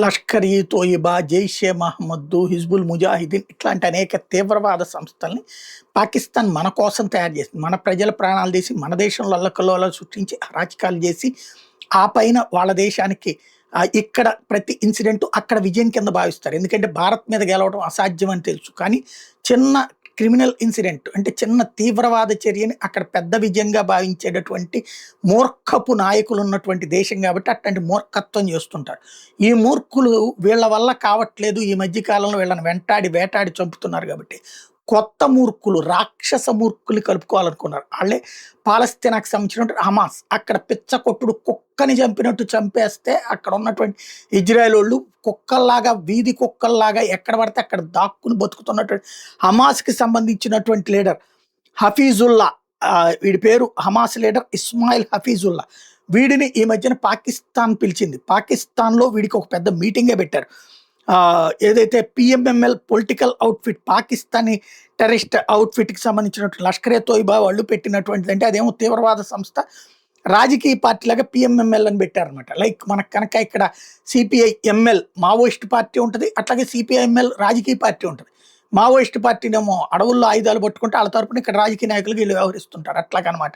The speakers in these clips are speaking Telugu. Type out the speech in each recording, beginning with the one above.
లష్కర్ ఈ తోయిబా, జైషే మహమ్మద్, హిజ్బుల్ ముజాహిదీన్ ఇట్లాంటి అనేక తీవ్రవాద సంస్థల్ని పాకిస్తాన్ మన కోసం తయారు చేసింది. మన ప్రజల ప్రాణాలు తీసి, మన దేశంలో అల్లకల్లోలాలు సృష్టించి, అరాచకాలు చేసి, ఆ పైన వాళ్ళ దేశానికి ఇక్కడ ప్రతి ఇన్సిడెంట్ అక్కడ విజయం కింద భావిస్తారు. ఎందుకంటే భారత్ మీద గెలవడం అసాధ్యం అని తెలుసు. కానీ చిన్న క్రిమినల్ ఇన్సిడెంట్ అంటే చిన్న తీవ్రవాద చర్యని అక్కడ పెద్ద విజయంగా భావించేటటువంటి మూర్ఖపు నాయకులు ఉన్నటువంటి దేశం కాబట్టి అట్లాంటి మూర్ఖత్వం చేస్తుంటారు. ఈ మూర్ఖులు వీళ్ళ వల్ల కావట్లేదు, ఈ మధ్య కాలంలో వీళ్ళని వెంటాడి వేటాడి చంపుతున్నారు కాబట్టి కొత్త మూర్ఖులు, రాక్షస మూర్ఖులు కలుపుకోవాలనుకున్నారు. వాళ్ళే పాలస్తీనాకు సంబంధించినటువంటి హమాస్. అక్కడ పిచ్చ కొట్టుడు కుక్కని చంపినట్టు చంపేస్తే అక్కడ ఉన్నటువంటి ఇజ్రాయెల్ వాళ్ళు కుక్కల్లాగా, వీధి కుక్కల్లాగా ఎక్కడ పడితే అక్కడ దాక్కుని బతుకుతున్నటువంటి హమాస్కి సంబంధించినటువంటి లీడర్ హఫీజుల్లా, వీడి పేరు హమాస్ లీడర్ ఇస్మాయిల్ హఫీజుల్లా. వీడిని ఈ మధ్యన పాకిస్తాన్ పిలిచింది. పాకిస్తాన్లో వీడికి ఒక పెద్ద మీటింగే పెట్టారు. ఏదైతే పిఎంఎంఎల్ పొలిటికల్ అవుట్ఫిట్, పాకిస్తానీ టెర్రరిస్ట్ అవుట్ఫిట్కి సంబంధించినటువంటి లష్కరే తోయిబా వాళ్ళు పెట్టినటువంటిది. అంటే అదేమో తీవ్రవాద సంస్థ, రాజకీయ పార్టీలాగా పిఎంఎంఎల్ అని పెట్టారనమాట. లైక్ మనకు కనుక ఇక్కడ సిపిఐఎంఎల్ మావోయిస్ట్ పార్టీ ఉంటుంది, అట్లాగే సిపిఐఎంఎల్ రాజకీయ పార్టీ ఉంటుంది. మావోయిస్ట్ పార్టీనేమో అడవుల్లో ఆయుధాలు పట్టుకుంటే వాళ్ళ తరపున ఇక్కడ రాజకీయ నాయకులు వీళ్ళు వ్యవహరిస్తుంటారు. అట్లాగనమాట.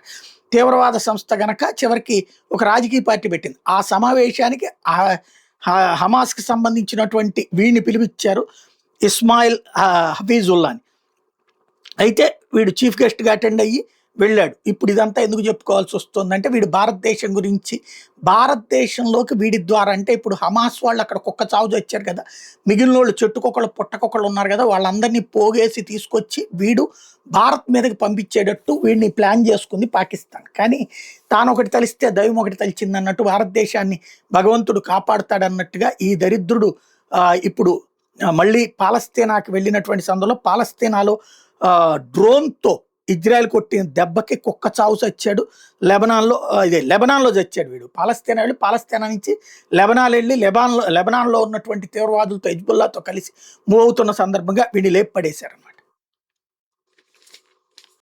తీవ్రవాద సంస్థ గనక చివరికి ఒక రాజకీయ పార్టీ పెట్టింది. ఆ సమావేశానికి హమాస్కి సంబంధించినటువంటి వీడిని పిలిపించారు, ఇస్మాయిల్ హఫీజుల్లాని. అయితే వీడు చీఫ్ గెస్ట్గా అటెండ్ అయ్యి వెళ్ళాడు. ఇప్పుడు ఇదంతా ఎందుకు చెప్పుకోవాల్సి వస్తుందంటే వీడు భారతదేశం గురించి, భారతదేశంలోకి వీడి ద్వారా అంటే ఇప్పుడు హమాస్ వాళ్ళు అక్కడ కుక్క చావు చచ్చారు కదా, మిగిలిన వాళ్ళు చెట్టుకొకళ్ళు పుట్టకొకళ్ళు ఉన్నారు కదా, వాళ్ళందరినీ పోగేసి తీసుకొచ్చి వీడు భారత్ మీదకి పంపించేటట్టు వీడిని ప్లాన్ చేసుకుంది పాకిస్తాన్. కానీ తాను ఒకటి తలిస్తే దైవం ఒకటి తలిచింది అన్నట్టు భారతదేశాన్ని భగవంతుడు కాపాడుతాడన్నట్టుగా ఈ దరిద్రుడు ఇప్పుడు మళ్ళీ పాలస్తీనాకి వెళ్ళినటువంటి సందర్భంలో పాలస్తీనాలో డ్రోన్తో ఇజ్రాయెల్ కొట్టిన దెబ్బకి కుక్క చావు చచ్చాడు. లెబనాన్లో చచ్చాడు వీడు. పాలస్తీనా వెళ్ళి పాలస్తీనా నుంచి లెబనాన్ వెళ్ళి లెబనాన్లో ఉన్నటువంటి తీవ్రవాదులతో హిజ్బుల్లాతో కలిసి మూవ్ అవుతున్న సందర్భంగా వీడిని లేపడేశారు.